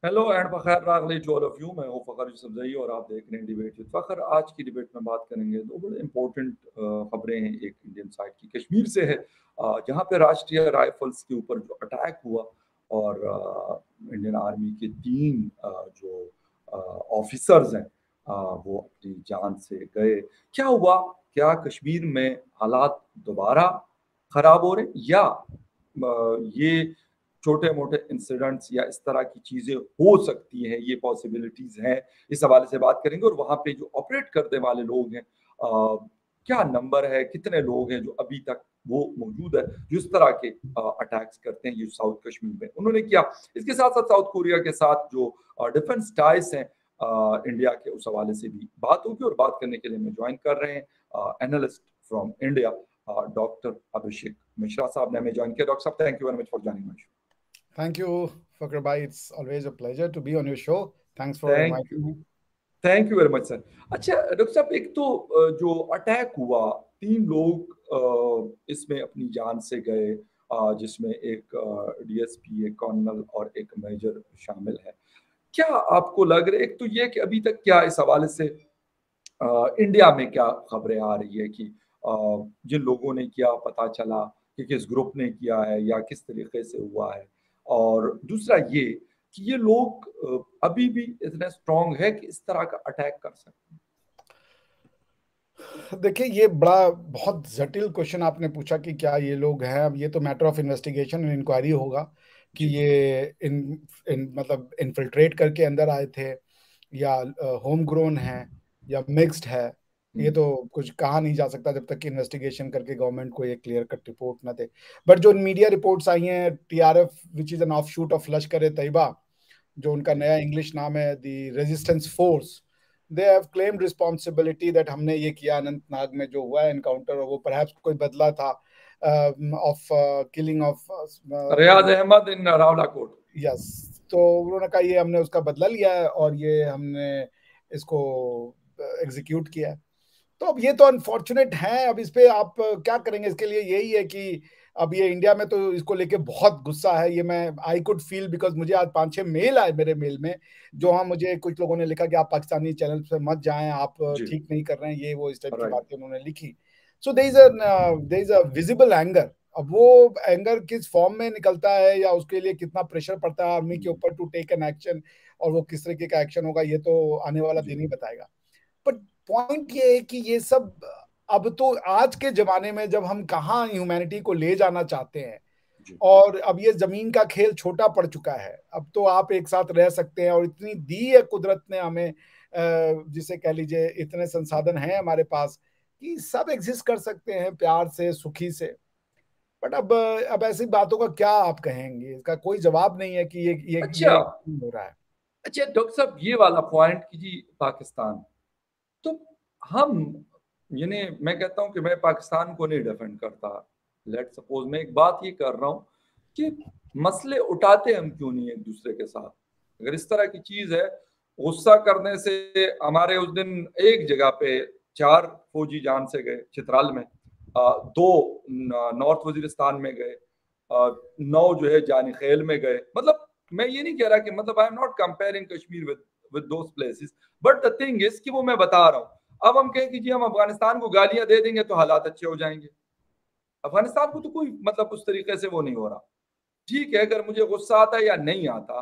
Hello and Fakhar रागली to all of you. मैं हूं फ़खर यूसुफजई और आप देख रहे हैं डिबेट विद फ़खर। आज की डिबेट में बात करेंगे दो बड़े इंपॉर्टेंट खबरें हैं। एक इंडियन साइड की कश्मीर से है, जहां पे राष्ट्रीय राइफल्स के ऊपर जो अटैक हुआ और इंडियन आर्मी के तीन जो ऑफिसर्स हैं वो अपनी जान से गए। क्या हुआ? क्या कश्मीर में हालात दोबारा खराब हो रहे हैं या ये छोटे मोटे इंसिडेंट्स या इस तरह की चीजें हो सकती हैं, ये पॉसिबिलिटीज हैं? इस हवाले से बात करेंगे। और वहां पे जो ऑपरेट करने वाले लोग हैं, क्या नंबर है, कितने लोग हैं जो अभी तक वो मौजूद है जो इस तरह के अटैक्स करते हैं ये साउथ कश्मीर में उन्होंने किया। इसके साथ साथ साउथ कोरिया के साथ जो डिफेंस टाइज हैं इंडिया के, उस हवाले से भी बात होगी। और बात करने के लिए मैं ज्वाइन कर रहे हैं analyst from India doctor Abhishek Mishra साहब ने हमें ज्वाइन किया। डॉक्टर साहब, thank you very much for joining my show. Thank you, Fakr Bhai. It's always a pleasure to be on your show. Thanks for thank inviting you, me. Thank you very much sir. अच्छा doctor साहब, एक तो जो attack हुआ, तीन लोग इसमें अपनी जान से गए, जिसमें एक डीएसपी, एक कर्नल और एक मेजर शामिल है। क्या आपको लग रहा है, एक तो ये कि अभी तक क्या इस हवाले से इंडिया में क्या खबरें आ रही है कि जिन लोगों ने किया पता चला कि किस ग्रुप ने किया है या किस तरीके से हुआ है? और दूसरा ये कि ये लोग अभी भी इतने स्ट्रांग है कि इस तरह का अटैक कर सकते हैं? देखिए, ये बड़ा बहुत जटिल क्वेश्चन आपने पूछा कि क्या ये लोग हैं। अब ये तो matter of investigation and inquiry होगा कि जी। ये मतलब इन्फिल्ट्रेट करके अंदर आए थे या होम ग्रोन है या मिक्स्ड है। ये हम्म, तो कुछ कहा नहीं जा सकता जब तक कि इन्वेस्टिगेशन करके गवर्नमेंट को ये क्लियर कट रिपोर्ट ना दे। बट जो मीडिया रिपोर्ट्स आई हैं, TRF which is an offshoot of लश्कर ए तैयबा, जो उनका जी। नया इंग्लिश नाम है, the resistance force, they have claimed responsibility that हमने ये किया अनंतनाग में जो हुआ है एनकाउंटर, और वो परहैप्स कोई बदला था of killing of Riyaz Ahmed in Rawalakot. Yes. तो उन्होंने कहा ये हमने उसका बदला लिया है और ये हमने इसको एग्जीक्यूट किया है। तो अब ये तो अनफॉर्चुनेट है। अब इस पे आप क्या करेंगे? इसके लिए यही है कि अब ये इंडिया में तो इसको लेके बहुत गुस्सा है। ये मैं आई कुड फील, बिकॉज मुझे आज 5-6 मेल आए मेरे मेल में, जो जी। हाँ मुझे कुछ लोगों ने लिखा कि आप पाकिस्तानी चैनल पे मत जाएं, आप जी। ठीक नहीं कर रहे हैं, ये वो इस टाइप की राइट। बातें उन्होंने लिखी। So there is a visible anger. अब वो एंगर किस फॉर्म में निकलता है या उसके लिए कितना प्रेशर पड़ता है आर्मी के ऊपर टू टेक एन एक्शन, और वो किस तरीके का एक्शन होगा, ये तो आने वाला जी। दिन ही बताएगा। बट पॉइंट ये है कि ये सब अब तो आज के जमाने में जब हम कहाँ ह्यूमैनिटी को ले जाना चाहते हैं, जी। और अब ये जमीन का खेल छोटा पड़ चुका है। अब तो आप एक साथ रह सकते हैं और इतनी दी है कुदरत ने हमें, जिसे कह लीजिए इतने संसाधन हैं हमारे पास कि सब एग्जिस्ट कर सकते हैं प्यार से, सुखी से। बट अब ऐसी बातों का क्या आप कहेंगे? इसका कोई जवाब नहीं है कि अच्छा। ये हो रहा है। अच्छा डॉक्टर साहब, ये वाला पॉइंट की जी, पाकिस्तान तो हम, यानी मैं कहता हूं कि मैं पाकिस्तान को नहीं डिफेंड करता। लेट सपोज मैं एक बात ये कर रहा हूं कि मसले उठाते हम क्यों नहीं एक दूसरे के साथ? अगर इस तरह की चीज है, गुस्सा करने से हमारे उस दिन एक जगह पे 4 फौजी जान से गए चित्राल में, 2 नॉर्थ वजीरिस्तान में गए, 9 जो है जानी खेल में गए। मतलब मैं ये नहीं कह रहा कि, मतलब I am not comparing Kashmir with those places, but the thing is कि वो मैं बता रहा हूं। अब हम कहें कि जी हम अफगानिस्तान को गालियां दे देंगे तो हालात अच्छे हो जाएंगे। अफगानिस्तान को तो कोई मतलब उस तरीके से वो नहीं हो रहा। ठीक है, अगर मुझे गुस्सा आता है या नहीं आता,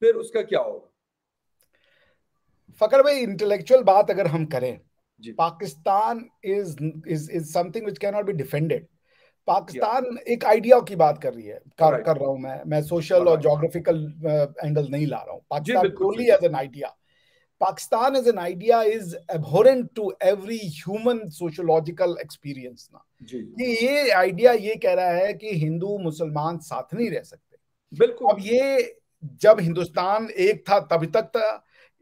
फिर उसका क्या होगा? फकर भाई, इंटेलेक्चुअल बात अगर हम करें, जी। Pakistan is something which can not be defended. Yeah. Pakistan एक आइडिया की बात कर रही है, राइट। कर रहा हूं मैं सोशल और राइट। जोग्राफिकल एंगल नहीं ला रहा हूं। जी पाकिस्तान बिल्कुल प्योरली सही। As an idea, Pakistan as an idea is abhorrent to every human sociological experience ना। जी। ये आइडिया ये कह रहा है कि हिंदू मुसलमान साथ नहीं रह सकते। बिल्कुल। अब ये जब हिंदुस्तान एक था तभी तक था।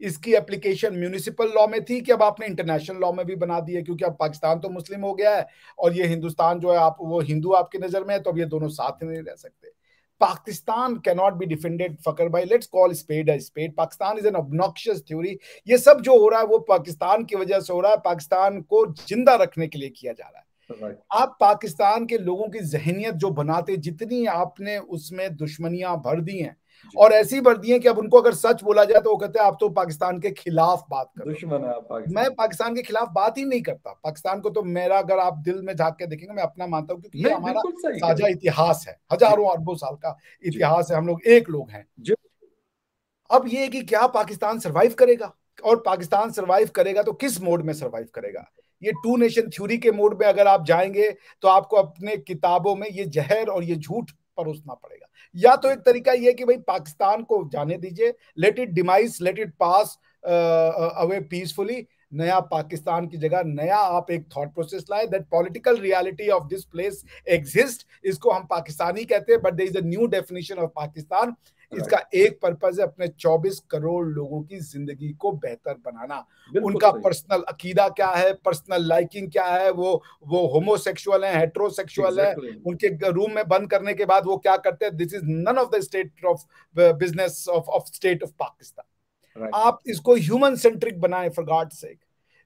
इसकी एप्लीकेशन म्यूनिसिपल लॉ में थी कि अब आपने इंटरनेशनल लॉ में भी बना दी है, क्योंकि अब पाकिस्तान तो मुस्लिम हो गया है और ये हिंदुस्तान जो है आप वो हिंदू आपकी नजर में है, तो अब ये दोनों साथ नहीं रह सकते। Pakistan cannot be defended Fakhar भाई। Let's call spade a spade. Pakistan is an obnoxious theory. ये सब जो हो रहा है वो पाकिस्तान की वजह से हो रहा है, पाकिस्तान को जिंदा रखने के लिए किया जा रहा है। राइट। आप पाकिस्तान के लोगों की जहनियत जो बनाते, जितनी आपने उसमें दुश्मनियां भर दी हैं, और ऐसी वर्दी है कि अब उनको अगर सच बोला जाए तो वो कहते हैं आप तो पाकिस्तान के खिलाफ बात कर रहे हो। दुश्मन है आप पाकिस्तान। मैं पाकिस्तान के खिलाफ बात ही नहीं करता। पाकिस्तान को तो मेरा, अगर आप दिल में झांक के देखेंगे, मैं अपना मानता हूँ, क्योंकि ये नहीं, हमारा बिल्कुल सही कह साझा रहे इतिहास है, जी, हजारों अरबों साल का जी, इतिहास है, हम लोग एक लोग हैं। जी, अब ये है कि क्या पाकिस्तान सरवाइव करेगा, और पाकिस्तान सरवाइव करेगा तो किस मोड में सरवाइव करेगा। ये टू नेशन थ्योरी के मोड में अगर आप जाएंगे तो आपको अपने किताबों में ये जहर और ये झूठ परोसना पड़ेगा। या तो एक तरीका ये है कि भाई पाकिस्तान को जाने दीजिए, let it demise, let it pass away peacefully, नया पाकिस्तान की जगह नया आप एक थॉट प्रोसेस लाए, that political reality of this place exist, इसको हम पाकिस्तानी कहते हैं, but there is a new definition of Pakistan. इसका एक पर्पज है अपने 24 करोड़ लोगों की जिंदगी को बेहतर बनाना। उनका पर्सनल अकीदा क्या है, पर्सनल लाइकिंग क्या है, वो होमोसेक्सुअल है, हेट्रोसेक्सुअल है, उनके रूम में बंद करने के बाद वो क्या करते हैं, this is none of the state of business of state of Pakistan. आप इसको ह्यूमन सेंट्रिक बनाएं फॉर गॉड सेक,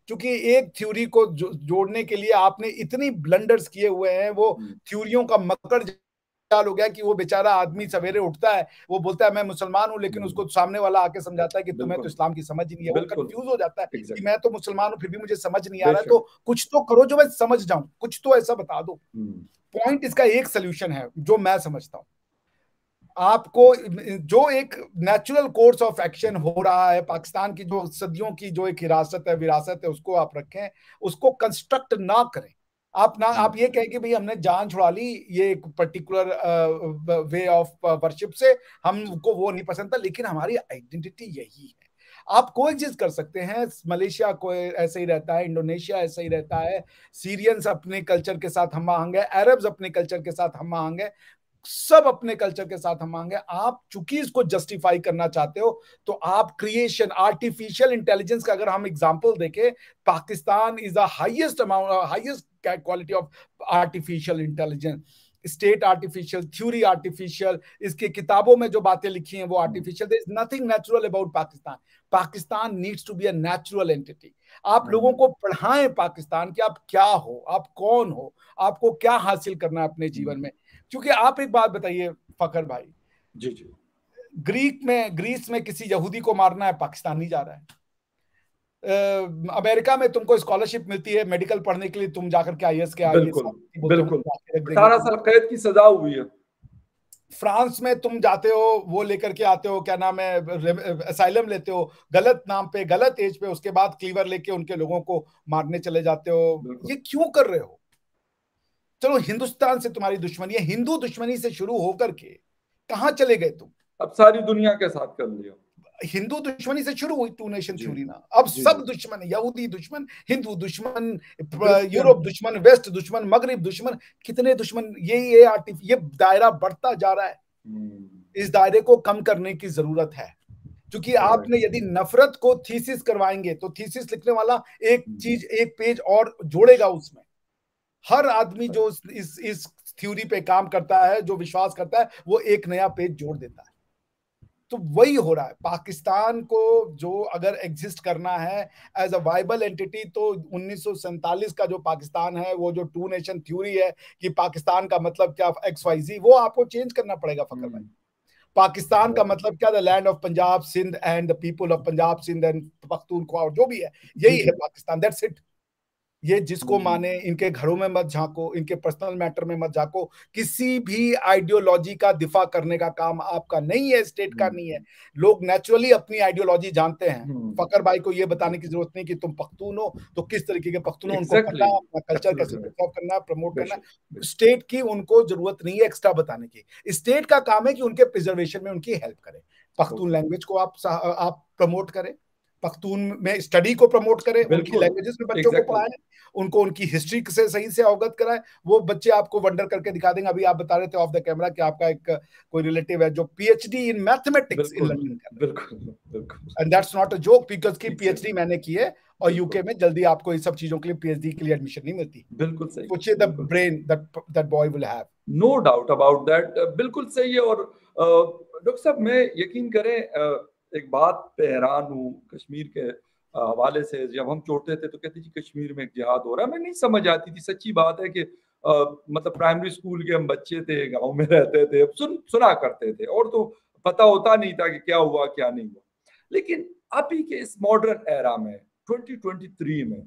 क्योंकि एक थ्योरी को जोड़ने के लिए आपने इतनी ब्लंडर्स किए हुए हैं, वो थ्योरियों का मकड़ हो गया कि वो बेचारा आदमी सवेरे उठता है, वो बोलता है मैं मुसलमान हूं, लेकिन उसको सामने वाला आके समझाता है कि तुम्हें तो इस्लाम की समझ ही नहीं है। वो कंफ्यूज हो जाता है कि मैं तो मुसलमान हूं फिर भी मुझे समझ नहीं आ रहा है, तो कुछ तो करो जो मैं समझ जाऊं, कुछ तो ऐसा बता दो। पॉइंट इसका एक सोल्यूशन है जो मैं समझता हूं, आपको जो एक नेचुरल कोर्स ऑफ एक्शन हो रहा है, पाकिस्तान की जो सदियों की जो एक हिरासत है, विरासत है, उसको आप रखें, उसको कंस्ट्रक्ट ना करें। आप ये कहें कि भाई हमने जान छुड़ा ली ये एक पर्टिकुलर वे ऑफ वर्शिप से, हमको वो नहीं पसंद था, लेकिन हमारी आइडेंटिटी यही है। आप कोएग्जिस्ट कर सकते हैं, मलेशिया को ऐसे ही रहता है, इंडोनेशिया ऐसे ही रहता है, सीरियंस अपने कल्चर के साथ हम आहंग है, अरब्स अपने कल्चर के साथ हम आहंग है, सब अपने कल्चर के साथ हम मांगे। आप चूंकि इसको जस्टिफाई करना चाहते हो तो आप क्रिएशन, आर्टिफिशियल इंटेलिजेंस का अगर हम एग्जांपल देखें, Pakistan is the highest amount, highest quality of artificial intelligence, state artificial, theory artificial, इसकी किताबों में जो बातें लिखी हैं वो artificial. There is nothing natural about Pakistan. Pakistan needs to be a natural entity. आप लोगों को पढ़ाएं पाकिस्तान कि आप क्या हो, आप कौन हो, आपको क्या हासिल करना है अपने जीवन में। क्योंकि आप एक बात बताइए फकर भाई, जी जी, ग्रीस में किसी यहूदी को मारना है, पाकिस्तानी जा रहा है। अमेरिका में तुमको स्कॉलरशिप मिलती है मेडिकल पढ़ने के लिए, तुम जाकर के आईएएस के बिल्कुल बिल्कुल 18 साल कैद की सजा हुई है। फ्रांस में तुम जाते हो, वो लेकर के आते हो, क्या नाम है, असाइलम लेते हो, गलत नाम पे, गलत एज पे, उसके बाद क्लीवर लेके उनके लोगों को मारने चले जाते हो। ये क्यों कर रहे हो? चलो हिंदुस्तान से तुम्हारी दुश्मनी है, हिंदू दुश्मनी से शुरू होकर के कहां चले गए तुम? अब सारी दुनिया के साथ कर लिया। हिंदू दुश्मनी से शुरू हुई टू नेशन थ्योरी ना, अब सब दुश्मन, यहूदी दुश्मन, हिंदू दुश्मन, यूरोप दुश्मन, वेस्ट दुश्मन, मगरिब दुश्मन, कितने दुश्मन, ये दायरा बढ़ता जा रहा है। इस दायरे को कम करने की जरूरत है, क्योंकि आपने यदि नफरत को थीसिस करवाएंगे तो थीसिस लिखने वाला एक चीज, एक पेज और जोड़ेगा उसमें। हर आदमी जो इस थ्योरी पे काम करता है, जो विश्वास करता है, वो एक नया पेज जोड़ देता है। तो वही हो रहा है। पाकिस्तान को जो अगर एग्जिस्ट करना है एज अ वाइबल एंटिटी, तो 1947 का जो पाकिस्तान है, वो जो टू नेशन थ्योरी है कि पाकिस्तान का मतलब क्या XYZ, वो आपको चेंज करना पड़ेगा फकर भाई। पाकिस्तान का मतलब क्या, the land of Punjab Sindh and the people of Punjab Sindh and Pakhtunkhwa, और जो भी है यही है पाकिस्तान, दैट्स इट। ये जिसको माने, इनके घरों में मत झांको, इनके पर्सनल मैटर में मत झांको, किसी भी आइडियोलॉजी का दिफा करने का काम आपका नहीं है, स्टेट का नहीं है। लोग नेचुरली अपनी आइडियोलॉजी जानते हैं। फकर भाई को ये बताने की जरूरत नहीं कि तुम पख्तून हो तो किस तरीके के पख्तून हो, उनको पता है अपना कल्चर कैसे प्रिजर्व करना, प्रमोट करना। स्टेट की उनको जरूरत नहीं है एक्स्ट्रा बताने की। स्टेट का काम है कि उनके प्रिजर्वेशन में उनकी हेल्प करे। पख्तून लैंग्वेज को आप प्रमोट करें, पख्तून में स्टडी को प्रमोट करें, उनकी लैंग्वेजेस में बच्चों को पढ़ाएं, उनको उनकी हिस्ट्री से सही से अवगत कराएं। वो बच्चे आपको वंडर करके दिखा देंगे। अभी आप बता रहे थे ऑफ द कैमरा कि आपका एक कोई रिलेटिव है जो PhD in mathematics in London कर रहा है। बिल्कुल, and that's not a joke, because की PhD मैंने की है, और यूके में जल्दी आपको इस सब चीजों के लिए PhD के लिए एडमिशन नहीं मिलती। बिल्कुल सही, सोचिए the brain that boy will have, no doubt about that. बिल्कुल सही है। और डॉक्टर साहब, मैं यकीन करें एक बात पे हैरान हूँ कश्मीर के हवाले से। जब हम छोटे थे तो कहते जी कश्मीर में एक जिहाद हो रहा है, मैं नहीं समझ आती थी। सच्ची बात है कि मतलब प्राइमरी स्कूल के हम बच्चे थे, गांव में रहते थे, सुना करते थे, और तो पता होता नहीं था कि क्या हुआ क्या नहीं हुआ। लेकिन अभी के इस मॉडर्न एरा में 2023 में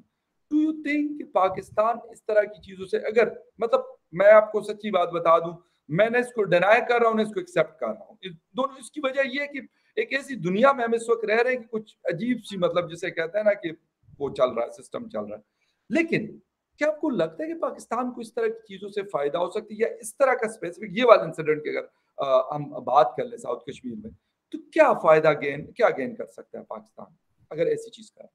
डू यू थिंक कि पाकिस्तान इस तरह की चीजों से, अगर मतलब मैं आपको सच्ची बात बता दूं, मैंने इसको डिनाई कर रहा हूं, इसको एक्सेप्ट कर रहा हूं, दोनों इसकी वजह यह है कि एक ऐसी दुनिया में हम इस वक्त रह रहे हैं कि कुछ अजीब सी, मतलब जिसे कहते हैं ना कि वो चल रहा है, सिस्टम चल रहा है। लेकिन क्या आपको लगता है कि पाकिस्तान को इस तरह की चीजों से फायदा हो सकती है, या इस तरह का स्पेसिफिक ये वाला इंसिडेंट की अगर हम बात कर ले साउथ कश्मीर में, तो क्या फायदा क्या गेन कर सकता है पाकिस्तान अगर ऐसी चीज का?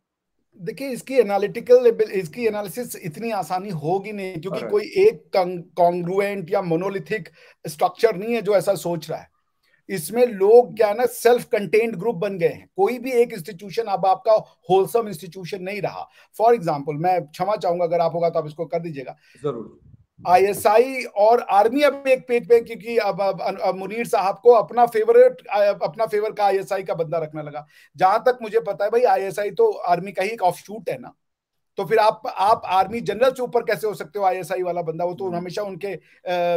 देखिए, इसकी एनालिसिस इतनी आसानी होगी नहीं, क्योंकि Alright. कोई एक कॉन्ग्रुएंट या मोनोलिथिक स्ट्रक्चर नहीं है जो ऐसा सोच रहा है। इसमें लोग क्या है ना, सेल्फ कंटेन्ड ग्रुप बन गए हैं। कोई भी एक इंस्टीट्यूशन अब आपका होलसम इंस्टीट्यूशन नहीं रहा। फॉर एग्जांपल, मैं क्षमा चाहूंगा, अगर आप होगा तो आप इसको कर दीजिएगा। जरूर। आईएसआई और आर्मी अब एक पेज पे, क्योंकि अब मुनीर साहब को अपना फेवर का आईएसआई का बंदा रखने लगा। जहां तक मुझे पता है भाई, आईएसआई तो आर्मी का ही एक ऑफशूट है ना। तो फिर आप आर्मी जनरल से ऊपर कैसे हो सकते हो आईएसआई वाला बंदा? वो तो हमेशा उनके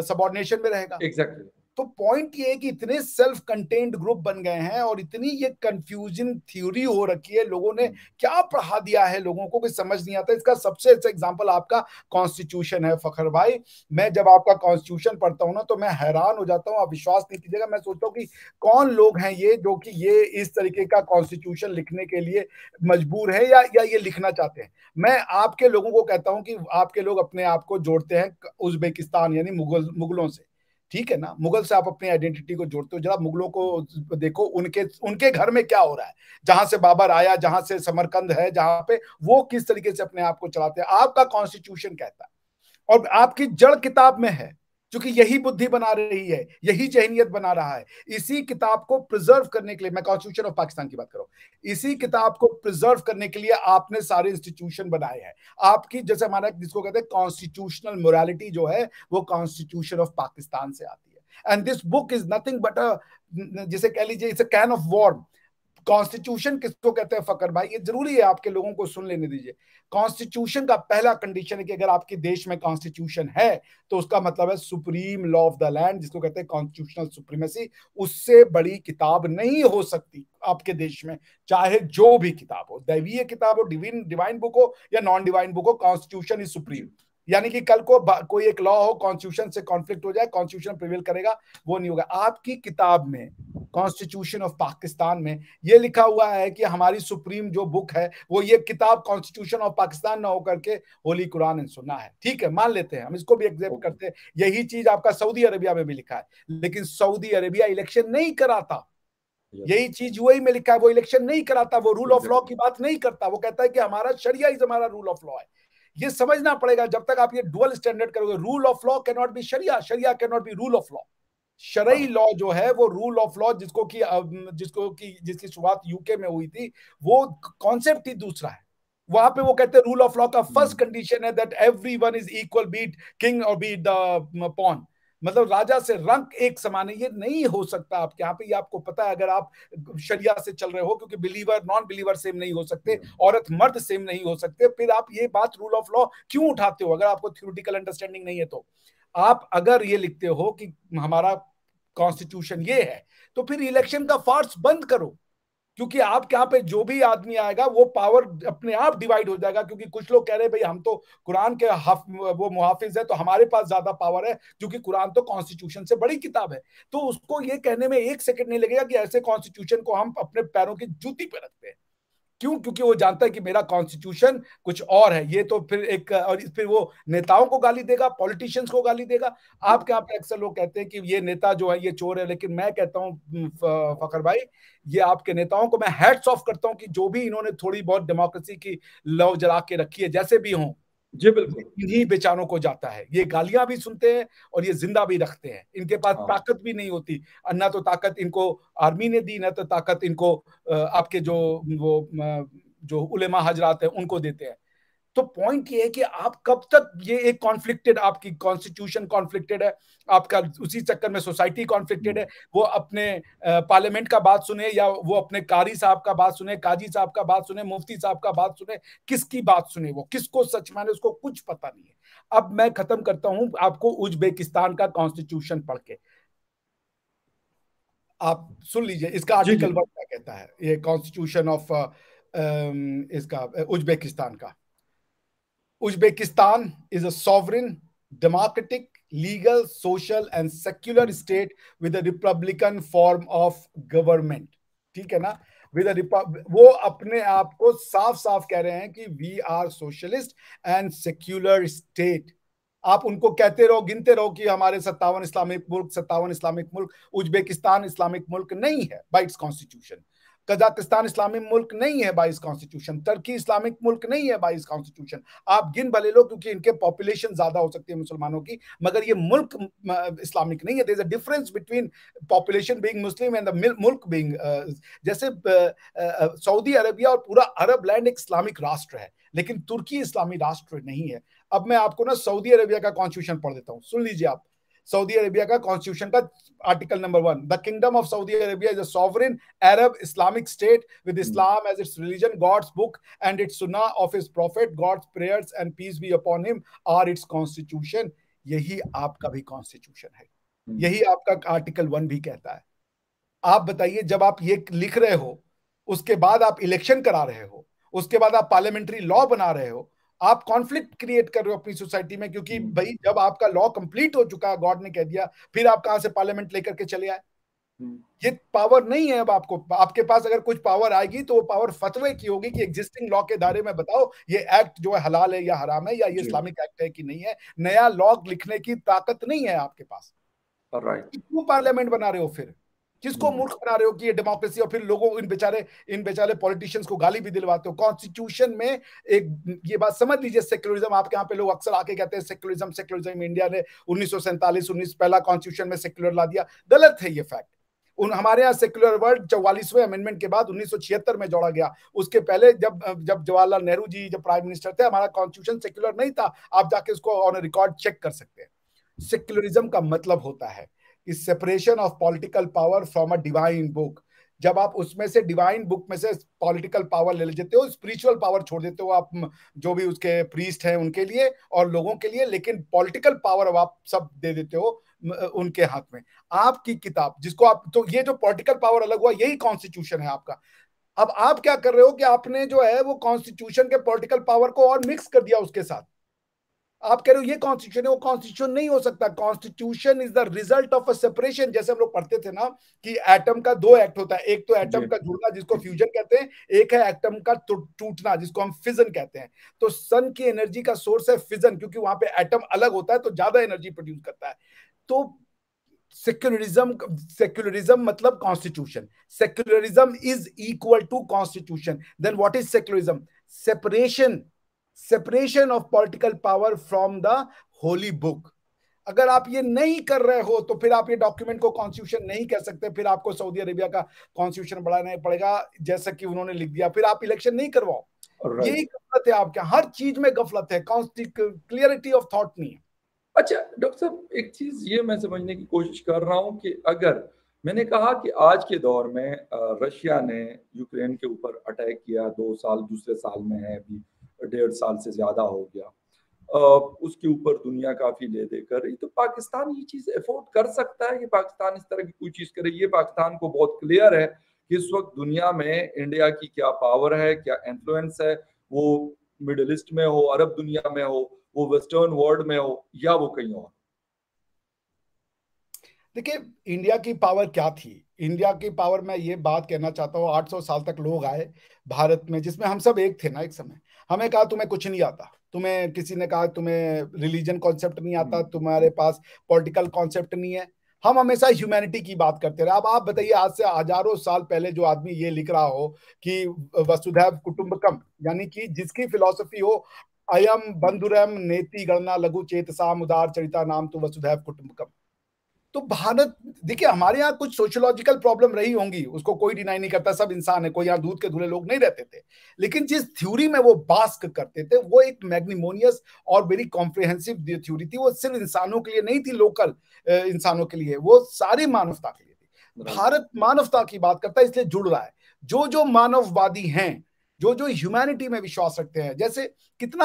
सबऑर्डिनेशन में रहेगा। एग्जैक्टली। तो पॉइंट ये है कि इतने सेल्फ कंटेन्ड ग्रुप बन गए हैं और इतनी ये कंफ्यूजन थ्योरी हो रखी है, लोगों ने क्या पढ़ा दिया है लोगों को, कुछ समझ नहीं आता। इसका सबसे अच्छा एग्जांपल आपका कॉन्स्टिट्यूशन है फखर भाई। मैं जब आपका कॉन्स्टिट्यूशन पढ़ता हूं ना, तो मैं हैरान हो जाता हूं, आप विश्वास नहीं कीजिएगा। मैं सोचता हूँ कि कौन लोग हैं ये जो कि ये इस तरीके का कॉन्स्टिट्यूशन लिखने के लिए मजबूर है या ये लिखना चाहते हैं। मैं आपके लोगों को कहता हूं कि आपके लोग अपने आप को जोड़ते हैं उज्बेकिस्तान यानी मुगलों से। ठीक है ना, मुगल से आप अपनी आइडेंटिटी को जोड़ते हो। जरा मुगलों को देखो, उनके उनके घर में क्या हो रहा है, जहां से बाबर आया, जहां से समरकंद है, जहां पे वो किस तरीके से अपने आप को चलाते हैं। आपका कॉन्स्टिट्यूशन कहता है, और आपकी जड़ किताब में है, क्योंकि यही बुद्धि बना रही है, यही जहनीत बना रहा है। इसी किताब को प्रिजर्व करने के लिए, मैं कॉन्स्टिट्यूशन ऑफ पाकिस्तान की बात कर रहा हूं, इसी किताब को प्रिजर्व करने के लिए आपने सारे इंस्टीट्यूशन बनाए हैं। आपकी जैसे हमारा जिसको कहते हैं कॉन्स्टिट्यूशनल मोरालिटी जो है, वो कॉन्स्टिट्यूशन ऑफ पाकिस्तान से आती है। And this book is nothing but जिसे कह लीजिए it's a can of worm. Constitution किसको कहते हैं फकर भाई, ये जरूरी है आपके लोगों को सुन लेने दीजिए। कॉन्स्टिट्यूशन का पहला कंडीशन है कि अगर आपके देश में कॉन्स्टिट्यूशन है, तो उसका मतलब है supreme law of the land, जिसको कहते हैं कॉन्स्टिट्यूशनल सुप्रीमेसी। उससे बड़ी किताब नहीं हो सकती आपके देश में, चाहे जो भी किताब हो, दैवीय किताब हो, डिवाइन बुक हो या नॉन डिवाइन बुक हो, कॉन्स्टिट्यूशन इज सुप्रीम। यानी कि कल को कोई एक लॉ हो, कॉन्स्टिट्यूशन से कॉन्फ्लिक्ट हो जाए, कॉन्स्टिट्यूशन प्रिवेल करेगा, वो नहीं होगा। आपकी किताब में, कॉन्स्टिट्यूशन ऑफ पाकिस्तान में, ये लिखा हुआ है कि हमारी सुप्रीम जो बुक है, वो ये किताब कॉन्स्टिट्यूशन ऑफ पाकिस्तान ना होकर के होली कुरान एंड सुन्ना है। ठीक है, मान लेते हैं, हम इसको भी एक्सेप्ट करते हैं। यही चीज आपका सऊदी अरेबिया में भी लिखा है, लेकिन सऊदी अरेबिया इलेक्शन नहीं कराता। यही चीज यूएई में लिखा है, वो इलेक्शन नहीं कराता, वो रूल ऑफ लॉ की बात नहीं करता। वो कहता है कि हमारा शरिया इज हमारा रूल ऑफ लॉ है। ये समझना पड़ेगा, जब तक आप ये डुअल स्टैंडर्ड करोगे, rule of law can not be sharia, sharia can not be rule of law. शरई लॉ जो है वो रूल ऑफ लॉ, जिसकी शुरुआत यूके में हुई थी, वो कॉन्सेप्ट ही दूसरा है। वहां पे वो कहते हैं रूल ऑफ लॉ का फर्स्ट कंडीशन है that everyone is equal, be it king और बीट द पॉन। मतलब राजा से रंग एक समान है। ये नहीं हो सकता आपके यहाँ पे, ये आपको पता है अगर आप शरिया से चल रहे हो, क्योंकि बिलीवर नॉन बिलीवर सेम नहीं हो सकते, औरत मर्द सेम नहीं हो सकते। फिर आप ये बात रूल ऑफ लॉ क्यों उठाते हो अगर आपको थ्योरेटिकल अंडरस्टैंडिंग नहीं है? तो आप अगर ये लिखते हो कि हमारा कॉन्स्टिट्यूशन ये है, तो फिर इलेक्शन का फार्स बंद करो, क्योंकि आपके यहाँ पे जो भी आदमी आएगा वो पावर अपने आप डिवाइड हो जाएगा। क्योंकि कुछ लोग कह रहे हैं भाई हम तो कुरान के वो मुहाफिज है, तो हमारे पास ज्यादा पावर है, क्योंकि कुरान तो कॉन्स्टिट्यूशन से बड़ी किताब है। तो उसको ये कहने में एक सेकंड नहीं लगेगा कि ऐसे कॉन्स्टिट्यूशन को हम अपने पैरों की जूती पे रखते हैं। क्यों? क्योंकि वो जानता है कि मेरा कॉन्स्टिट्यूशन कुछ और है। ये तो फिर एक, और फिर वो नेताओं को गाली देगा, पॉलिटिशियंस को गाली देगा। आपके यहाँ पे अक्सर लोग कहते हैं कि ये नेता जो है ये चोर है, लेकिन मैं कहता हूँ फखर भाई, ये आपके नेताओं को मैं हैट्स ऑफ करता हूँ कि जो भी इन्होंने थोड़ी बहुत डेमोक्रेसी की लौ जला के रखी है, जैसे भी हों, जी बिल्कुल, इन्हीं बेचारों को जाता है। ये गालियां भी सुनते हैं और ये जिंदा भी रखते हैं। इनके पास ताकत भी नहीं होती, ना तो ताकत इनको आर्मी ने दी, ना तो ताकत इनको आपके जो उलेमा हजरात हैं उनको देते हैं। तो पॉइंट ये है कि आप कब तक ये एक कॉन्फ्लिक्टेड, आपकी कॉन्स्टिट्यूशन कॉन्फ्लिक्टेड है, आपका उसी चक्कर में सोसाइटी कॉन्फ्लिक्टेड है। वो अपने पार्लियामेंट का बात सुने, या वो अपने कारी साहब का बात सुने, काजी साहब का बात सुने, मुफ्ती साहब का बात सुने, किसकी बात सुने, वो किसको सच माने, उसको कुछ पता नहीं है। अब मैं खत्म करता हूं आपको उज्बेकिस्तान का कॉन्स्टिट्यूशन पढ़ के। आप सुन लीजिए इसका जी जी। आर्टिकल 1 क्या कहता है, ये कॉन्स्टिट्यूशन ऑफ इसका उज्बेकिस्तान का। Uzbekistan is a sovereign, democratic, legal, social and secular state with a republican form of government। ठीक है ना? विद वो अपने आप को साफ साफ कह रहे हैं कि we are socialist and secular state. आप उनको कहते रहो, गिनते रहो कि हमारे 57 इस्लामिक मुल्क, 57 इस्लामिक मुल्क। उज्बेकिस्तान इस्लामिक मुल्क नहीं है bye it's constitution. Kazakhstan Islamic मुल्क नहीं है बाय इस कॉन्स्टिट्यूशन। टर्की इस्लामिक मुल्क नहीं है बाय इस कॉन्स्टिट्यूशन। आप गिन भले लो, क्योंकि इनके पॉपुलेशन ज्यादा हो सकती है मुसलमानों की, मगर ये मुल्क इस्लामिक नहीं है। There is a difference between population being Muslim and the मुल्क बीइंग, जैसे सऊदी अरबिया और पूरा अरब लैंड एक इस्लामिक राष्ट्र है, लेकिन तुर्की इस्लामी राष्ट्र नहीं है। अब मैं आपको ना सऊदी अरबिया का कॉन्स्टिट्यूशन पढ़ देता हूँ, सुन लीजिए आप। सऊदी अरेबिया का कॉन्स्टिट्यूशन का article number 1, the kingdom of Saudi Arabia is a sovereign Arab Islamic state with Islam as its religion, God's book and its sunnah of his prophet, God's prayers and peace be upon him are its constitution. यही आपका भी constitution है, यही आपका article 1 भी कहता है। आप बताइए, जब आप ये लिख रहे हो, उसके बाद आप इलेक्शन करा रहे हो, उसके बाद आप पार्लियामेंट्री लॉ बना रहे हो, आप कॉन्फ्लिक्ट क्रिएट कर रहे हो अपनी सोसाइटी में। क्योंकि भाई जब आपका लॉ कंप्लीट हो चुका है, गॉड ने कह दिया, फिर आप कहां से पार्लियामेंट लेकर के चले आए? ये पावर नहीं है अब आपको। आपके पास अगर कुछ पावर आएगी तो वो पावर फतवे की होगी कि एग्जिस्टिंग लॉ के दायरे में बताओ ये एक्ट जो है हलाल है या हराम है, या ये इस्लामिक एक्ट है कि नहीं है। नया लॉ लिखने की ताकत नहीं है आपके पास। क्यों पार्लियामेंट बना रहे हो फिर? किसको मूर्ख बना रहे हो कि ये डेमोक्रेसी? और फिर लोगों, इन बेचारे पॉलिटिशियंस को गाली भी दिलवाते हो। कॉन्स्टिट्यूशन में एक ये बात समझ लीजिए, सेक्युलरिज्म, आपके यहाँ पे लोग अक्सर आके कहते हैं सेक्युलरिज्म सेक्युलरिज्म, इंडिया ने 1947 पहला कॉन्स्टिट्यूशन में सेक्युलर ला दिया। गलत है ये फैक्ट। हमारे यहाँ सेक्युलर वर्ड 44वें अमेंडमेंट के बाद 1976 में जोड़ा गया। उसके पहले जब जवाहरलाल नेहरू जी जब प्राइम मिनिस्टर थे, हमारा कॉन्स्टिट्यूशन सेक्युलर नहीं था। आप जाके उसको ऑन रिकॉर्ड चेक कर सकते हैं। सेक्युलरिज्म का मतलब होता है is separation of political power from a divine book. जब आप उसमें से डिवाइन बुक में से पॉलिटिकल पावर ले लेते हो, स्पिरिचुअल पावर छोड़ देते हो आप जो भी उसके प्रीस्ट हैं उनके लिए और लोगों के लिए, लेकिन पॉलिटिकल पावर अब आप सब दे देते हो उनके हाथ में। आपकी किताब जिसको आप, तो ये जो पॉलिटिकल पावर अलग हुआ, यही कॉन्स्टिट्यूशन है आपका। अब आप क्या कर रहे हो कि आपने जो है वो कॉन्स्टिट्यूशन के पॉलिटिकल पावर को और मिक्स कर दिया उसके साथ। आप कह रहे हो ये कॉन्स्टिट्यूशन है, वो कॉन्स्टिट्यूशन नहीं हो सकता। Constitution is the result of a separation. जैसे हम लोग पढ़ते थे ना कि एटम का 2 एक्ट होता है, एक तो एटम का जुड़ना जिसको फ्यूजन कहते हैं, एक है एटम का टूटना जिसको हम फिजन कहते हैं। तो सन की एनर्जी का सोर्स है फिजन, क्योंकि वहां पे एटम अलग होता है तो ज्यादा एनर्जी प्रोड्यूस करता है। तो सेक्युलरिज्म मतलब constitution. Secularism is equal to constitution. Then what is secularism? Separation of political power from the holy book. अगर आप ये नहीं कर रहे हो तो फिर आप ये डॉक्यूमेंट को कॉन्स्टिट्यूशन नहीं कह सकते। फिर आपको सऊदी अरेबिया का कॉन्स्टिट्यूशन बढ़ाना पड़ेगा जैसा कि उन्होंने लिख दिया, फिर आप इलेक्शन नहीं करवाओ। यही गफलत है आपके, हर चीज में गफलत है, क्लियरिटी ऑफ थॉट नहीं है। अच्छा डॉक्टर साहब, एक चीज ये मैं समझने की कोशिश कर रहा हूँ कि अगर मैंने कहा कि आज के दौर में रशिया ने यूक्रेन के ऊपर अटैक किया, 2 साल दूसरे साल में है, अभी 1.5 साल से ज्यादा हो गया, उसके ऊपर दुनिया काफी ले दे कर रही, तो पाकिस्तान ये चीज अफोर्ड कर सकता है कि पाकिस्तान इस तरह की कोई चीज करे? ये पाकिस्तान को बहुत क्लियर है कि इस वक्त दुनिया में इंडिया की क्या पावर है, क्या इन्फ्लुएंस है, वो मिडिल ईस्ट में हो, अरब दुनिया में हो, वो वेस्टर्न वर्ल्ड में हो, या वो कहीं और। देखिए, इंडिया की पावर क्या थी? इंडिया की पावर, मैं ये बात कहना चाहता हूँ, 800 साल तक लोग आए भारत में जिसमें हम सब एक थे ना एक समय। हमें कहा तुम्हें कुछ नहीं आता, तुम्हें किसी ने कहा तुम्हें रिलीजन कॉन्सेप्ट नहीं आता, तुम्हारे पास पॉलिटिकल कॉन्सेप्ट नहीं है। हम हमेशा ह्यूमैनिटी की बात करते रहे। अब आप बताइए, आज से हजारों साल पहले जो आदमी ये लिख रहा हो कि वसुधैव कुटुंबकम, यानी कि जिसकी फिलॉसफी हो अयम बंधुरम नेति गणना लघु चेतसाम उदार चरिता नाम तो वसुधैव कुटुंबकम। तो भारत, देखिए हमारे यहाँ कुछ सोशियोलॉजिकल प्रॉब्लम रही होंगी, उसको कोई डिनाई नहीं करता, सब इंसान है, कोई यहाँ दूध के धुले लोग नहीं रहते थे। लेकिन जिस थ्योरी में वो बास्क करते थे वो एक मैग्निमोनियस और वेरी कॉम्प्रिहेंसिव थ्योरी थी। वो सिर्फ इंसानों के लिए नहीं थी, लोकल इंसानों के लिए, वो सारी मानवता के लिए थी। भारत मानवता की बात करता है, इसलिए जुड़ रहा है। जो जो मानववादी हैं, जो जो ह्यूमैनिटी में विश्वास रखते हैं, जैसे कितना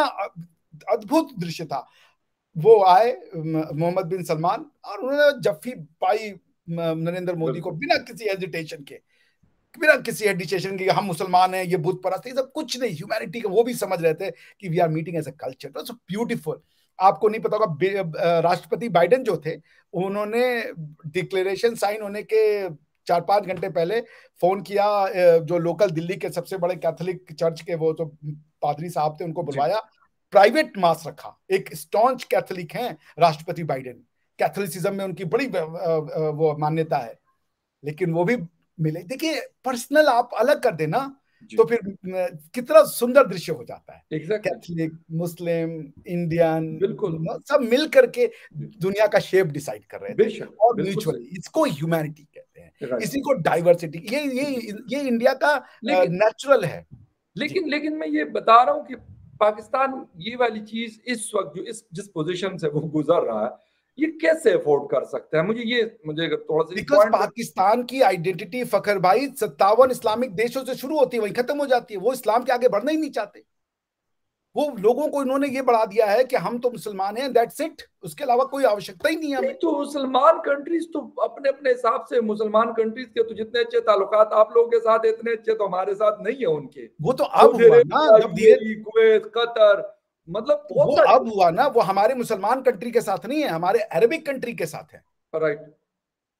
अद्भुत दृश्य था, वो आए मोहम्मद बिन सलमान और उन्होंने जफ्फी पाई नरेंद्र मोदी को बिना किसी हेजिटेशन के, बिना किसी हेजिटेशन के, हम मुसलमान हैं, ये बुत परस्त, ये सब कुछ नहीं, ह्यूमैनिटी का वो भी समझ रहे थे कि we are meeting as a culture. So beautiful. आपको नहीं पता होगा, राष्ट्रपति बाइडेन जो थे, उन्होंने डिक्लेरेशन साइन होने के 4-5 घंटे पहले फोन किया, जो लोकल दिल्ली के सबसे बड़े कैथोलिक चर्च के वो जो पादरी साहब थे उनको बुलवाया, प्राइवेट मास रखा। एक स्टॉन्च कैथोलिक हैं राष्ट्रपति बाइडेन, कैथोलिसिज्म में उनकी बड़ी वो मान्यता है, लेकिन वो भी मिले। देखिए पर्सनल आप अलग कर देना तो फिर कितना सुंदर दृश्य हो जाता है। कैथोलिक, मुस्लिम, इंडियन, बिल्कुल सब मिल करके दुनिया का शेप डिसाइड कर रहे थे, और म्यूचुअली, इसको ह्यूमैनिटी कहते हैं, इसी को डाइवर्सिटी, ये इंडिया का नेचुरल है। लेकिन मैं ये बता रहा हूँ कि पाकिस्तान ये वाली चीज इस वक्त जो जिस पोजीशन से वो गुजर रहा है, ये कैसे अफोर्ड कर सकता है? मुझे थोड़ा सा बिकॉज पाकिस्तान की आइडेंटिटी फखर भाई 57 इस्लामिक देशों से शुरू होती है, वहीं खत्म हो जाती है। वो इस्लाम के आगे बढ़ना ही नहीं चाहते। वो लोगों को इन्होंने ये बढ़ा दिया है कि हम तो मुसलमान हैं, दैट्स इट, उसके अलावा कोई आवश्यकता ही नहीं है हमें। तो मुसलमान कंट्रीज तो अपने अपने हिसाब से, मुसलमान कंट्रीज के तो जितने अच्छे ताल्लुकात आप लोगों के साथ, इतने अच्छे तो हमारे साथ नहीं है उनके। वो तो अब हुआ ना, जब कुवैत, कतर, मतलब वो अब हुआ ना, वो हमारे मुसलमान कंट्री के साथ नहीं है, हमारे अरबिक कंट्री के साथ है। राइट।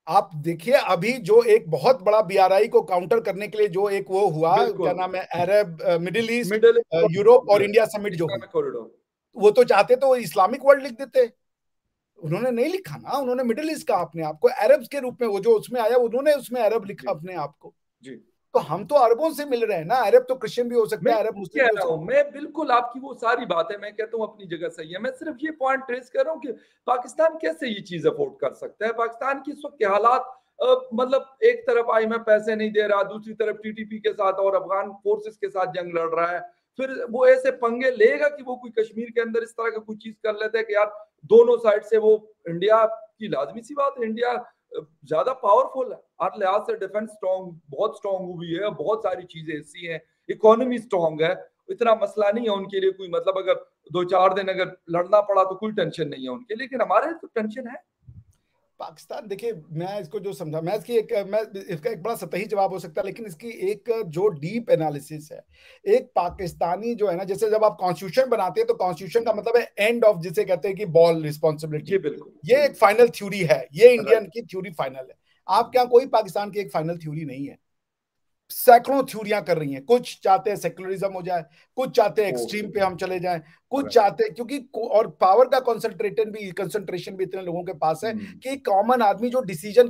आप देखिए अभी जो एक बहुत बड़ा बीआरआई को काउंटर करने के लिए जो एक वो हुआ, क्या नाम है, अरब मिडिल ईस्ट यूरोप और इंडिया समिट जो हुई, वो तो चाहते तो इस्लामिक वर्ल्ड लिख देते, उन्होंने नहीं लिखा ना, उन्होंने मिडिल ईस्ट कहा अपने आप को, अरब्स के रूप में वो जो उसमें आया उन्होंने उसमें अरब लिखा अपने आप को। जी। तो हम तो अरबों से मिल रहे हैं ना, अरब तो क्रिश्चियन भी हो सकता है, अरब मुस्लिम भी हो सकता है। मैं बिल्कुल आपकी वो सारी बातें मैं कहता हूँ अपनी जगह सही है, मैं सिर्फ ये पॉइंट ट्रेस कर रहा हूँ कि पाकिस्तान कैसे ये चीज अफोर्ड कर सकता है। पाकिस्तान की इस वक्त के हालात, मतलब एक तरफ IMF पैसे नहीं दे रहा, दूसरी तरफ TTP के साथ और अफगान फोर्सेस के साथ जंग लड़ रहा है, फिर वो ऐसे पंगे लेगा कि वो कोई कश्मीर के अंदर इस तरह का कुछ चीज कर लेता है कि यार दोनों साइड से वो, इंडिया की लाजमी सी बात है, इंडिया ज्यादा पावरफुल है हर लिहाज से, डिफेंस स्ट्रॉन्ग, बहुत स्ट्रॉन्ग हुई है, बहुत सारी चीजें ऐसी हैं, इकोनॉमी स्ट्रॉन्ग है, इतना मसला नहीं है उनके लिए कोई, मतलब अगर 2-4 दिन अगर लड़ना पड़ा तो कोई टेंशन नहीं है उनके, लेकिन हमारे तो टेंशन है। पाकिस्तान, देखिए मैं इसको जो समझा, मैं इसका एक बड़ा सतही जवाब हो सकता है, लेकिन इसकी एक जो डीप एनालिसिस है, एक पाकिस्तानी जो है ना, जैसे जब आप कॉन्स्टिट्यूशन बनाते हैं तो कॉन्स्टिट्यूशन का मतलब है एंड ऑफ, जिसे कहते हैं कि बॉल रिस्पॉन्सिबिलिटी, ये एक फाइनल थ्योरी है, ये इंडियन की थ्योरी फाइनल है। आपके यहाँ कोई पाकिस्तान की एक फाइनल थ्योरी नहीं है, सैकड़ों थ्योरियां कर रही हैं। कुछ चाहते हैं सेक्युलरिज्म हो जाए, कुछ चाहते हैं एक्सट्रीम पे हम चले जाएं, कुछ चाहते हैं, क्योंकि और पावर का कंसंट्रेशन भी इतने लोगों के पास है कि कॉमन आदमी जो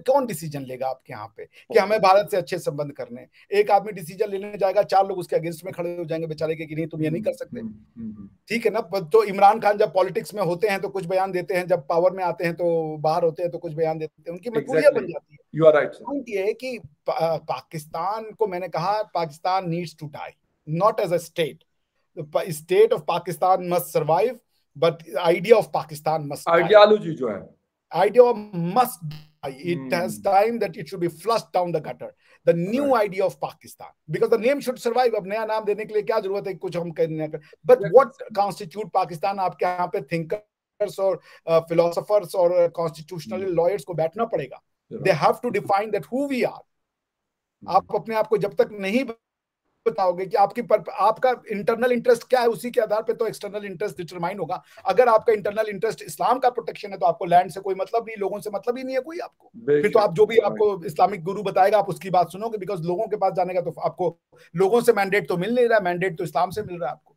कौन डिसीजन लेगा आपके यहाँ पे कि हमें भारत से अच्छे संबंध करने, एक आदमी डिसीजन लेने जाएगा, 4 लोग उसके अगेंस्ट में खड़े हो जाएंगे बेचारे के कि नहीं तुम ये नहीं कर सकते। ठीक है ना। तो इमरान खान जब पॉलिटिक्स में होते हैं तो कुछ बयान देते हैं, जब पावर में आते हैं तो बाहर होते हैं तो कुछ बयान देते हैं, उनकी मजबूरियां बन जाती है। You are right. पॉइंट ये है कि पाकिस्तान को, मैंने कहा Pakistan needs to die, not as a state, state of Pakistan must survive, but idea of Pakistan must, ideology जो है, idea must die. It has time that it should be flushed down the gutter. The new idea of Pakistan, because the name should survive. अब नया नाम देने के लिए क्या जरूरत है, कुछ हम करने का, but what constitute Pakistan, आपके यहाँ पे thinkers और philosophers और constitutional lawyers को बैठना पड़ेगा. They have to define that who we are. आप अपने आप को जब तक नहीं बताओगे कि आपका इंटरनल इंटरेस्ट क्या है, उसी के आधार पे तो एक्सटर्नल इंटरेस्ट डिटरमाइन होगा। अगर आपका इंटरनल इंटरेस्ट इस्लाम का प्रोटेक्शन है तो आपको लैंड से कोई मतलब नहीं, लोगों से मतलब ही नहीं है कोई आपको, फिर तो आप जो भी आपको इस्लामिक गुरु बताएगा आप उसकी बात सुनोगे, बिकॉज लोगों के पास जाने का तो आपको लोगों से मैंडेट तो मिल नहीं रहा, मैंडेट तो इस्लाम से मिल रहा है आपको।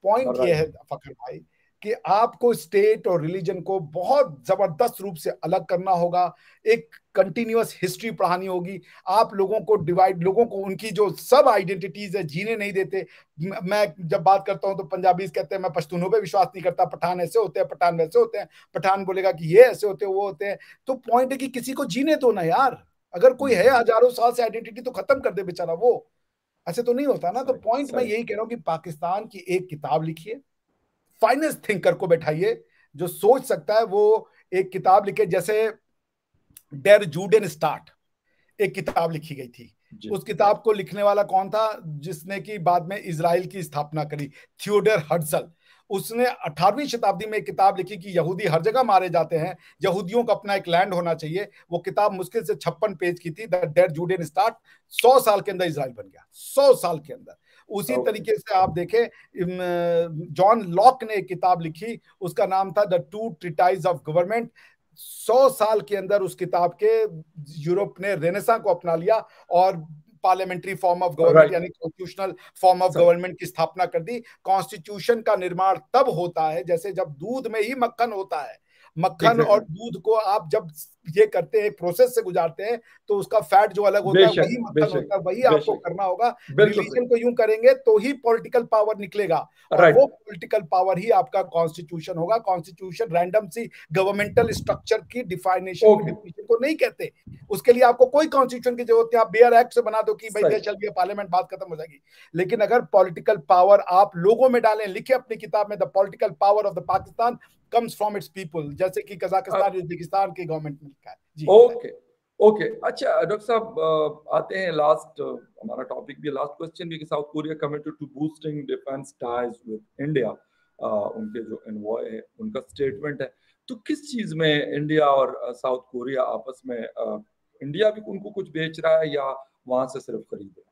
पॉइंट ये है फखर भाई कि आपको स्टेट और रिलीजन को बहुत जबरदस्त रूप से अलग करना होगा, एक कंटिन्यूअस हिस्ट्री पढ़ानी होगी, आप लोगों को डिवाइड, लोगों को उनकी जो सब आइडेंटिटीज है जीने नहीं देते। मैं जब बात करता हूं तो पंजाबीज कहते हैं मैं पश्तूनों पे विश्वास नहीं करता, पठान ऐसे होते हैं, पठान वैसे होते हैं, पठान बोलेगा कि ये ऐसे होते हैं, वो होते हैं। तो पॉइंट है कि किसी को जीने दो ना यार, अगर कोई है हजारों साल से आइडेंटिटी तो खत्म कर दे बेचारा, वो ऐसे तो नहीं होता ना। तो पॉइंट मैं यही कह रहा हूं कि पाकिस्तान की एक किताब लिखिए, फाइनेस्ट थिंकर को बैठाइए जो सोच सकता है, वो एक किताब लिखे, जैसे डेर जूडेन स्टार्ट एक किताब लिखी गई थी, उस किताब को लिखने वाला कौन था, जिसने कि बाद में इजराइल की स्थापना करी, थियोडर हर्टजल। उसने 18वीं शताब्दी में एक किताब लिखी कि यहूदी हर जगह मारे जाते हैं, यहूदियों का अपना एक लैंड होना चाहिए। वो किताब मुश्किल से 56 पेज की थी, द डेड जूडियन स्टार्ट। 100 साल के अंदर इसराइल बन गया, 100 साल के अंदर। उसी तरीके से आप देखें, जॉन लॉक ने एक किताब लिखी, उसका नाम था the two treatise of government. 100 साल के अंदर उस किताब के यूरोप ने रेनेसा को अपना लिया और पार्लियामेंट्री फॉर्म ऑफ गवर्नमेंट यानी कॉन्स्टिट्यूशनल फॉर्म ऑफ गवर्नमेंट की स्थापना कर दी। कॉन्स्टिट्यूशन का निर्माण तब होता है जैसे जब दूध में ही मक्खन होता है। मक्खन और दूध को आप जब ये करते हैं, प्रोसेस से गुजारते हैं, तो उसका फैट जो अलग होता है वही मक्खन होता है। वही आपको करना होगा। रिलीजन को यूं करेंगे तो ही पॉलिटिकल पावर निकलेगा, और वो पॉलिटिकल पावर ही आपका कॉन्स्टिट्यूशन होगा। कॉन्स्टिट्यूशन रैंडम सी गवर्नमेंटल स्ट्रक्चर की डिफिनेशन को नहीं कहते। उसके लिए आपको कोई कॉन्स्टिट्यूशन की जरूरत नहीं। आप बेयर एक्ट से बना दो कि भाई चल गया पार्लियामेंट, बात खत्म हो जाएगी। लेकिन अगर पॉलिटिकल पावर आप लोगों में डालें, लिखे अपनी किताब में, the political power of the Pakistan comes from its people, जैसे कि कजाकिस्तान, उज्बेकिस्तान की गवर्नमेंट में लिखा है जी। ओके अच्छा डॉक्टर साहब, आते हैं लास्ट, हमारा टॉपिक भी लास्ट क्वेश्चन भी कि South Korea committed to boosting defence ties with India. उनके जो एनवॉय है उनका स्टेटमेंट है, तो किस चीज में इंडिया और साउथ कोरिया आपस में, इंडिया भी उनको कुछ बेच रहा है या वहां से सिर्फ खरीद रहा है?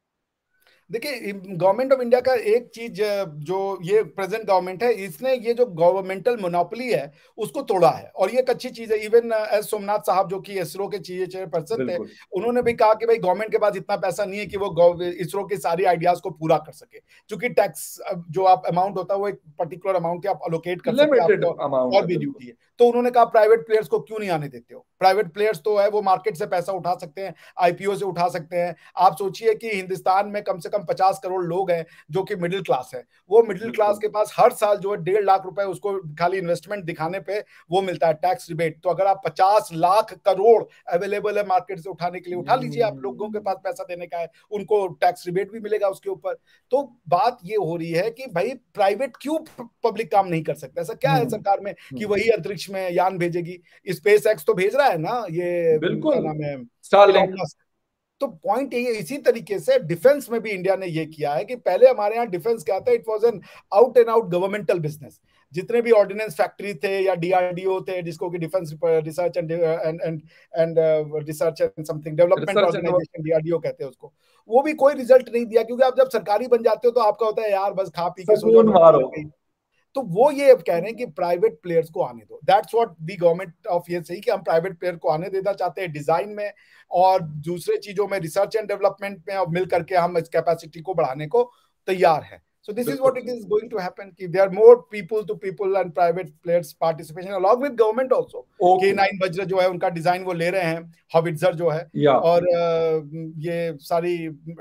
देखिए, गवर्नमेंट ऑफ इंडिया का एक चीज, जो ये प्रेजेंट गवर्नमेंट है, इसने ये जो गवर्नमेंटल मोनोपोली है उसको तोड़ा है, और ये एक अच्छी चीज है। इवन एस सोमनाथ साहब जो कि इसरो के चेयरपर्सन थे, उन्होंने भी कहा कि भाई गवर्नमेंट के पास इतना पैसा नहीं है कि वो इसरो की सारी आइडियाज को पूरा कर सके, क्योंकि टैक्स जो आप अमाउंट होता है वो एक पर्टिकुलर अमाउंट के आप अलोकेट कर सकते हैं, और भी ड्यूटी है। तो उन्होंने कहा प्राइवेट प्लेयर्स को क्यों नहीं आने देते हो? प्राइवेट प्लेयर्स तो है वो मार्केट से पैसा उठा सकते हैं, आईपीओ से उठा सकते हैं। आप सोचिए कि हिंदुस्तान में कम से कम 50 करोड़ लोग हैं जो कि मिडिल क्लास है। वो मिडिल क्लास के पास हर साल जो है 1.5 लाख रुपए उसको खाली इन्वेस्टमेंट दिखाने पे वो मिलता है टैक्स रिबेट। तो अगर आप 50 लाख करोड़ अवेलेबल है मार्केट से उठाने के लिए, उठा लीजिए। आप लोगों के पास पैसा देने का है, उनको टैक्स रिबेट भी मिलेगा उसके ऊपर। तो बात ये हो रही है कि भाई प्राइवेट क्यों पब्लिक काम नहीं कर सकता? ऐसा क्या है सरकार में कि वही अंतरिक्ष में यान भेजेगी? स्पेस एक्स तो भेज रहा है ना, ये बिल्कुल नाम है इलॉन मस्क। तो पॉइंट ये, इसी तरीके से डिफेंस में भी इंडिया ने ये किया है कि पहले हमारे यहाँ डिफेंस क्या था, it was an out and out governmental business. जितने भी ऑर्डिनेंस फैक्ट्री थे या डीआरडीओ थे, जिसको कि defence research and research and something development organisation, DRDO कहते हैं उसको, वो भी कोई रिजल्ट नहीं दिया। क्योंकि आप जब सरकारी बन जाते हो तो आपका होता है यार बस खा पी के सो जाओ। तो वो ये कह रहे हैं कि प्राइवेट प्लेयर्स को आने दो। That's what the government of ये सही कि हम प्राइवेट प्लेयर को आने देना चाहते हैं, डिजाइन में और दूसरे चीजों में, रिसर्च एंड डेवलपमेंट में, और मिल करके हम इस कैपेसिटी को बढ़ाने को तैयार है। So this is what it is going to happen कि there are more people to people and private players participation along with government also। K9 वज्र जो है उनका डिजाइन वो ले रहे हैं, हॉविट्जर जो है, और ये सारी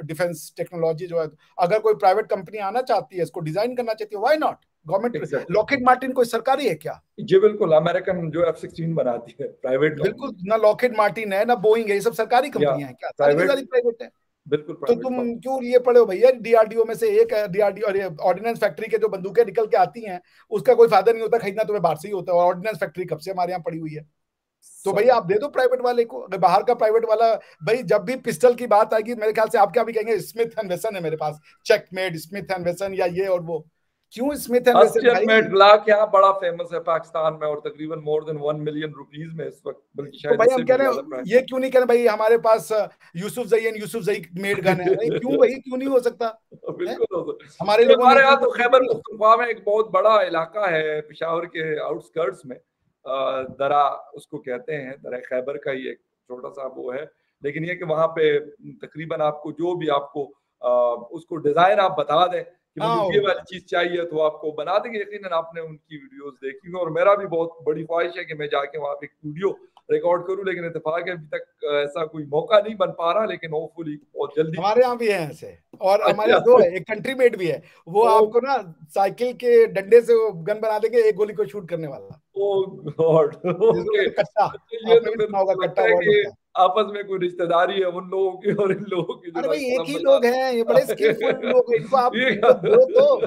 डिफेंस टेक्नोलॉजी जो है, अगर कोई प्राइवेट कंपनी आना चाहती है, इसको डिजाइन करना चाहती है, why not? Government Lockheed Martin कोई सरकारी है क्या? जी बिल्कुल, अमेरिकन जो F-16 बनाती है प्राइवेट, बिल्कुल ना लॉकहीड मार्टिन है ना बोइंग है, ये सब सरकारी कंपनियां हैं क्या? प्राइवेट है। बिल्कुल। तो तुम क्यों लिए पड़े हो भैया? डीआरडीओ में से एक डीआरडीओ और ऑर्डिनेंस फैक्ट्री के जो बंदूकें निकल के आती हैं उसका कोई फायदा नहीं होता खरीदना, तुम्हें बाहर से ही होता है, और ऑर्डिनेंस फैक्ट्री कब से हमारे यहाँ पड़ी हुई है। तो भैया आप दे दो प्राइवेट वाले को। अगर बाहर का प्राइवेट वाला, भाई जब भी पिस्टल की बात आएगी मेरे ख्याल से आप क्या भी कहेंगे, स्मिथ एंड वेसन है मेरे पास, चेकमेट, स्मिथ एंड वेसन, या ये और वो। क्यों स्मिथ एंड वेसन? ग्लाक यहाँ बड़ा फेमस है पाकिस्तान में, और तकरीबन मोर देन 1 मिलियन रुपीस में इस वक्त, बल्कि शायद तो भाई हम कह रहे हैं ये क्यों नहीं कह रहे भाई हमारे पास यूसुफ मेड गन है? क्यों भाई, क्यों नहीं हो सकता? बिल्कुल हमारे लोगों हमारे यहाँ तो खैबर पख्तूनख्वा में एक बहुत बड़ा इलाका है पेशावर के आउटस्कर्ट्स में, दरा उसको कहते हैं, दरा खैबर का ही एक छोटा सा वो है। लेकिन ये कि वहाँ पे तकरीबन आपको जो भी आपको उसको डिजाइन आप बता दें कि मुझे ये वाली चीज चाहिए तो आपको बना देंगे। यकीनन आपने उनकी वीडियोस देखी, और मेरा भी बहुत बड़ी ख्वाहिश है कि मैं जाके वहाँ पे एक वीडियो रिकॉर्ड करूं, लेकिन इत्तेफाक है अभी तक ऐसा कोई मौका नहीं बन पा रहा, लेकिन होपफुली बहुत जल्दी। हमारे यहाँ भी है ऐसे, और हमारे दो है, एक कंट्री मेट भी है, वो आपको ना साइकिल के डंडे से वो गन बना देंगे, एक गोली को शूट करने वाला। ओह गॉड, ओके। कट्टा, ये तो फिर लगता है कि आपस में कोई रिश्तेदारी है उन लोगों की और इन लोगों की। अरे भाई एक ही लोग हैं, ये बड़े स्किलफुल लोग हैं, इनको आप दो तो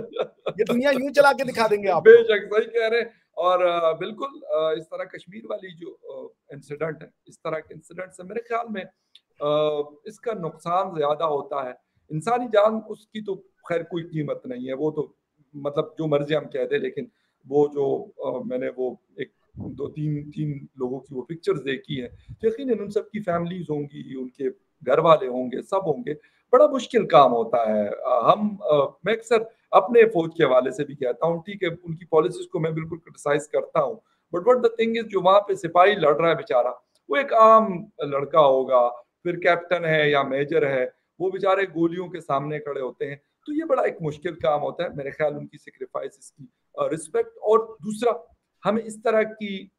ये दुनिया यूं चला के दिखा देंगे आप। बेशक सही कह रहे हैं। और बिल्कुल इस तरह कश्मीर वाली जो इंसिडेंट है, इस तरह के इंसिडेंट से मेरे ख्याल में इसका नुकसान ज्यादा होता है। इंसानी जान उसकी तो खैर कोई कीमत नहीं है, वो तो मतलब जो मर्जी हम कह दे, लेकिन वो जो मैंने वो एक दो तीन लोगों की वो पिक्चर्स देखी है, तो यकीनन उन सबकी फैमिलीज होंगी, उनके घर वाले होंगे, सब होंगे। बड़ा मुश्किल काम होता है। मैं अक्सर अपने फौज के हवाले से भी कहता हूँ, ठीक है उनकी पॉलिसीज को मैं बिल्कुल क्रिटिसाइज करता हूँ, but what the thing is, जो वहां पे सिपाही लड़ रहा है बेचारा, वो एक आम लड़का होगा, फिर कैप्टन है या मेजर है, वो बेचारे गोलियों के सामने खड़े होते हैं। तो ये बड़ा एक मुश्किल काम होता है। मेरे ख्याल उनकी सेक्रीफाइस की रिस्पेक्ट। और दूसरा, हमें इस तरह की,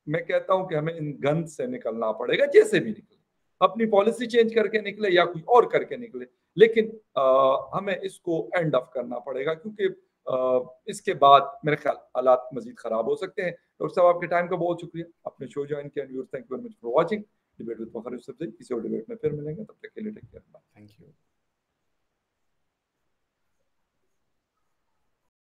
मैं कहता हूं कि हमें इन गन से निकलना पड़ेगा, जैसे भी निकले, अपनी पॉलिसी चेंज करके निकले या कोई और करके निकले, लेकिन हमें इसको एंड ऑफ करना पड़ेगा, क्योंकि इसके बाद मेरे ख्याल हालात मजीद खराब हो सकते हैं। डॉक्टर साहब, आपके टाइम का बहुत शुक्रिया, आपने शो ज्वाइन किया। Thank you very much for watching debate with Fakhar Yusuf. किसी और डिबेट में फिर मिलेंगे, तब तक के लिए टेक केयर। Thank you.